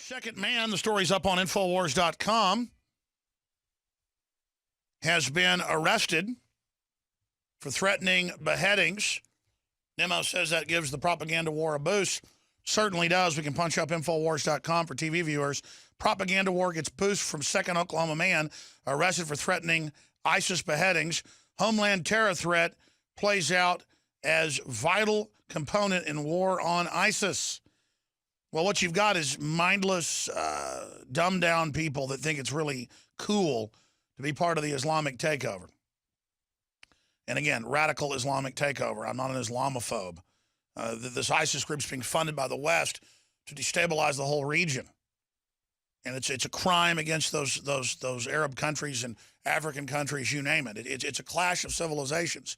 Second man, the story's up on Infowars.com, has been arrested for threatening beheadings. Nemo says that gives the propaganda war a boost. Certainly does. We can punch up Infowars.com for TV viewers. Propaganda war gets boost from second Oklahoma man arrested for threatening ISIS beheadings. Homeland terror threat plays out as vital component in war on ISIS. Well, what you've got is mindless, dumbed-down people that think it's really cool to be part of the Islamic takeover. And again, radical Islamic takeover. I'm not an Islamophobe. This ISIS group's being funded by the West to destabilize the whole region. And it's a crime against those Arab countries and African countries, you name it. It's a clash of civilizations.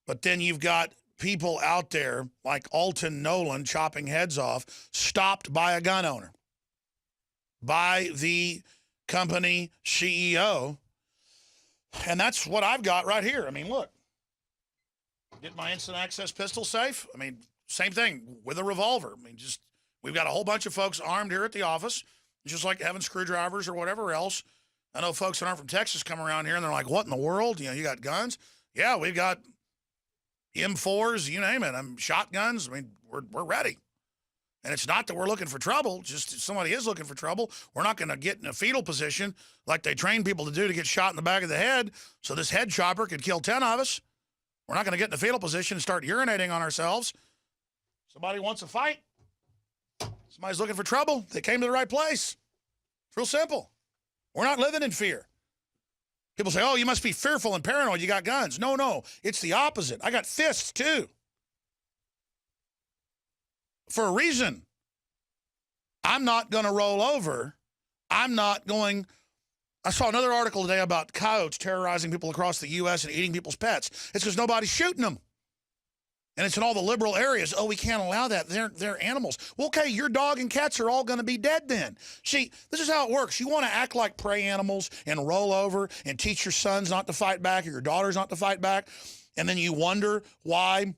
But then you've got people out there like Alton Nolan chopping heads off, stopped by a gun owner, by the company CEO. And that's what I've got right here. I mean, look, get my instant access pistol safe. I mean, same thing with a revolver. I mean, just we've got a whole bunch of folks armed here at the office, just like having screwdrivers or whatever else. I know folks that aren't from Texas come around here and they're like, what in the world? You know, you got guns? Yeah, we've got M4s, you name it. Shotguns. I mean, we're ready. And it's not that we're looking for trouble. Just if somebody is looking for trouble, we're not going to get in a fetal position like they train people to do to get shot in the back of the head so this head chopper could kill 10 of us. We're not going to get in a fetal position and start urinating on ourselves. Somebody wants a fight. Somebody's looking for trouble. They came to the right place. It's real simple. We're not living in fear. People say, oh, you must be fearful and paranoid. You got guns. No. It's the opposite. I got fists, too. For a reason. I'm not going to roll over. I saw another article today about coyotes terrorizing people across the U.S. and eating people's pets. It's because nobody's shooting them. And it's in all the liberal areas. Oh, we can't allow that. They're animals. Well, okay, your dog and cats are all going to be dead then. See, this is how it works. You want to act like prey animals and roll over and teach your sons not to fight back or your daughters not to fight back. And then you wonder why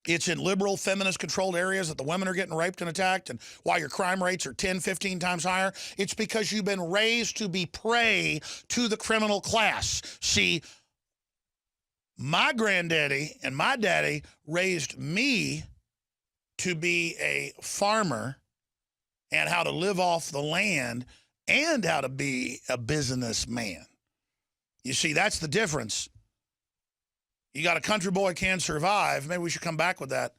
it's in liberal, feminist-controlled areas that the women are getting raped and attacked and why your crime rates are 10, 15 times higher. It's because you've been raised to be prey to the criminal class. See, my granddaddy and my daddy raised me to be a farmer and how to live off the land and how to be a businessman. You see, that's the difference. You got a country boy can survive. Maybe we should come back with that.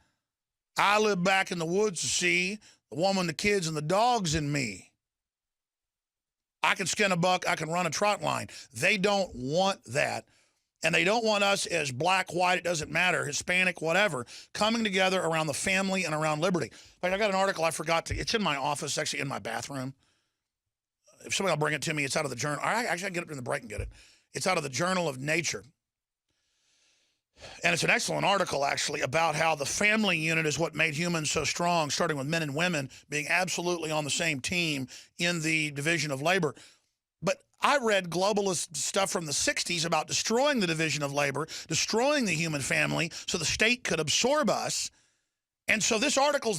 I live back in the woods to see the woman, the kids, and the dogs in me. I can skin a buck. I can run a trot line. They don't want that. And they don't want us as black, white, it doesn't matter, Hispanic, whatever, coming together around the family and around liberty. In fact, I got an article I forgot to, it's in my office, actually in my bathroom. If somebody will bring it to me, it's out of the journal. I can get it in the break and get it. It's out of the Journal of Nature. And it's an excellent article, actually, about how the family unit is what made humans so strong, starting with men and women being absolutely on the same team in the division of labor. But I read globalist stuff from the 60s about destroying the division of labor, destroying the human family so the state could absorb us. And so this article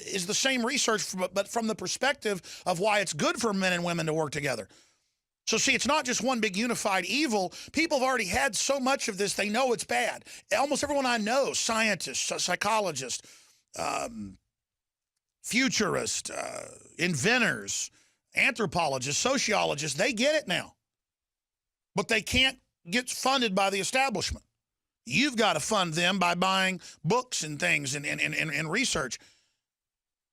is the same research, but from the perspective of why it's good for men and women to work together. So see, it's not just one big unified evil. People have already had so much of this, they know it's bad. Almost everyone I know, scientists, psychologists, futurists, inventors, anthropologists, sociologists, they get it now. But they can't get funded by the establishment. You've got to fund them by buying books and things and research.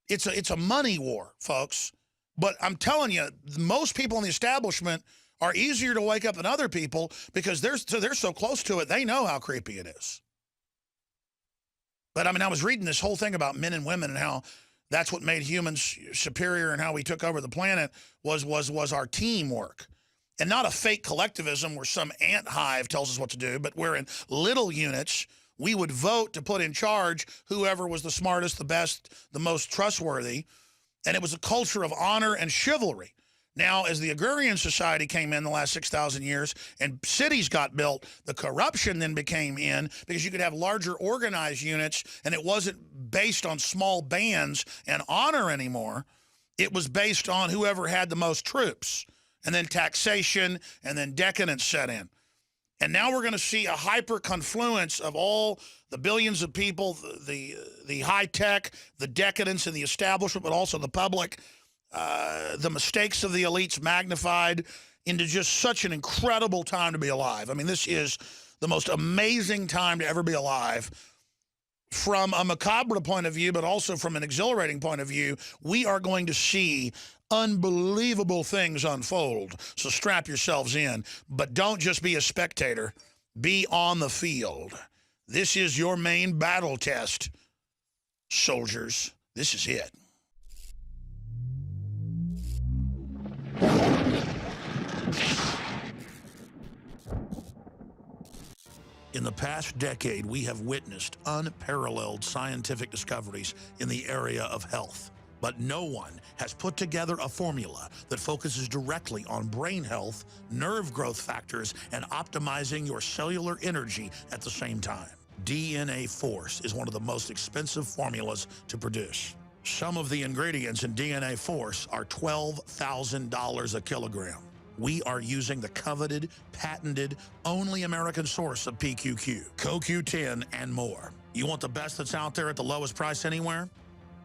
It's a money war, folks. But I'm telling you, most people in the establishment are easier to wake up than other people because they're so close to it, they know how creepy it is. But I mean, I was reading this whole thing about men and women and how that's what made humans superior and how we took over the planet was our teamwork. And not a fake collectivism where some ant hive tells us what to do, but we're in little units. We would vote to put in charge whoever was the smartest, the best, the most trustworthy. And it was a culture of honor and chivalry. Now, as the agrarian society came in the last 6,000 years and cities got built, the corruption then became in because you could have larger organized units and it wasn't based on small bands and honor anymore. It was based on whoever had the most troops, and then taxation, and then decadence set in. And now we're going to see a hyper confluence of all the billions of people, the high tech, the decadence in the establishment, but also the public, the mistakes of the elites magnified into just such an incredible time to be alive. I mean, this is the most amazing time to ever be alive. From a macabre point of view, but also from an exhilarating point of view, we are going to see unbelievable things unfold. So strap yourselves in, but don't just be a spectator. Be on the field. This is your main battle test, soldiers. This is it. In the past decade, we have witnessed unparalleled scientific discoveries in the area of health. But no one has put together a formula that focuses directly on brain health, nerve growth factors, and optimizing your cellular energy at the same time. DNA Force is one of the most expensive formulas to produce. Some of the ingredients in DNA Force are $12,000 a kilogram. We are using the coveted, patented, only American source of PQQ, CoQ10, and more. You want the best that's out there at the lowest price anywhere?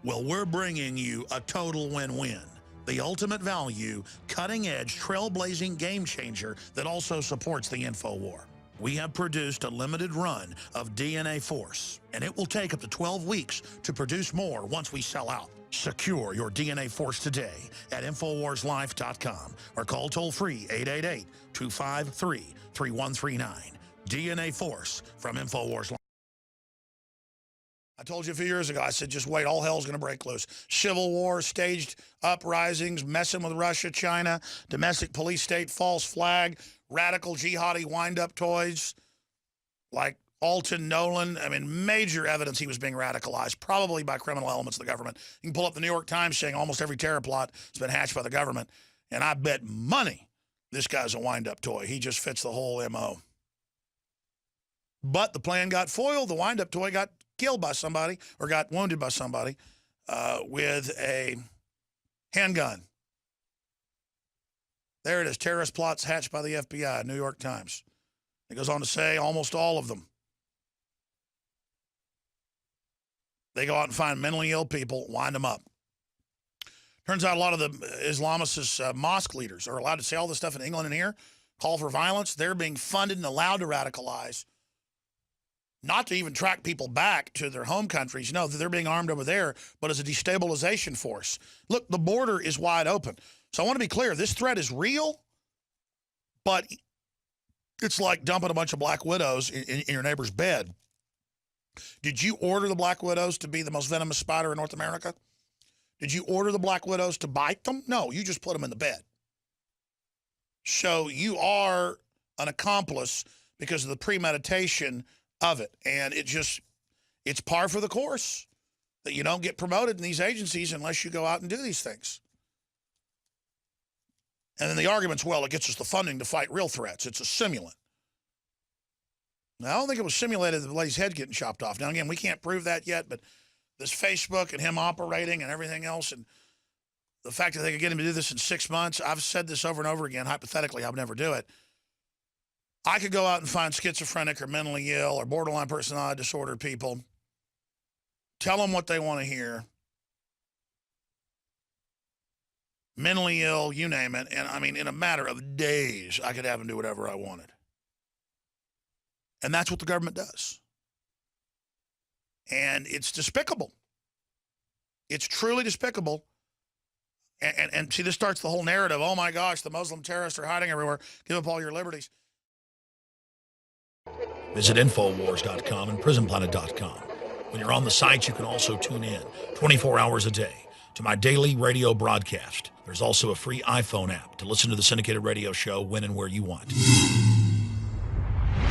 Well, we're bringing you a total win-win. The ultimate value, cutting-edge, trailblazing game changer that also supports the InfoWar. We have produced a limited run of DNA Force, and it will take up to 12 weeks to produce more once we sell out. Secure your DNA Force today at InfoWarsLife.com or call toll-free 888-253-3139. DNA Force from InfoWars Life. I told you a few years ago, I said, just wait, all hell's going to break loose. Civil war, staged uprisings, messing with Russia, China, domestic police state, false flag, radical jihadi wind-up toys like Alton Nolan. I mean, major evidence he was being radicalized, probably by criminal elements of the government. You can pull up the New York Times saying almost every terror plot has been hatched by the government. And I bet money this guy's a wind-up toy. He just fits the whole M.O. But the plan got foiled. The wind-up toy got killed by somebody or got wounded by somebody with a handgun. There it is, terrorist plots hatched by the FBI, New York Times. It goes on to say almost all of them. They go out and find mentally ill people, wind them up. Turns out a lot of the Islamist mosque leaders are allowed to say all this stuff in England and here, call for violence. They're being funded and allowed to radicalize. Not to even track people back to their home countries. No, they're being armed over there, but as a destabilization force. Look, the border is wide open. So I want to be clear, this threat is real, but it's like dumping a bunch of black widows in your neighbor's bed. Did you order the black widows to be the most venomous spider in North America? Did you order the black widows to bite them? No, you just put them in the bed. So you are an accomplice because of the premeditation of it. And it's par for the course that you don't get promoted in these agencies unless you go out and do these things. And then the argument's, well, it gets us the funding to fight real threats. It's a simulant. Now, I don't think it was simulated that the lady's head getting chopped off. Now, again, we can't prove that yet, but this Facebook and him operating and everything else, and the fact that they could get him to do this in 6 months, I've said this over and over again. Hypothetically, I would never do it. I could go out and find schizophrenic or mentally ill or borderline personality disorder people, tell them what they want to hear, mentally ill, you name it, and I mean, in a matter of days, I could have them do whatever I wanted. And that's what the government does. And it's despicable. It's truly despicable. And see, this starts the whole narrative. Oh, my gosh, the Muslim terrorists are hiding everywhere. Give up all your liberties. Visit Infowars.com and PrisonPlanet.com. When you're on the site, you can also tune in 24 hours a day to my daily radio broadcast. There's also a free iPhone app to listen to the syndicated radio show when and where you want.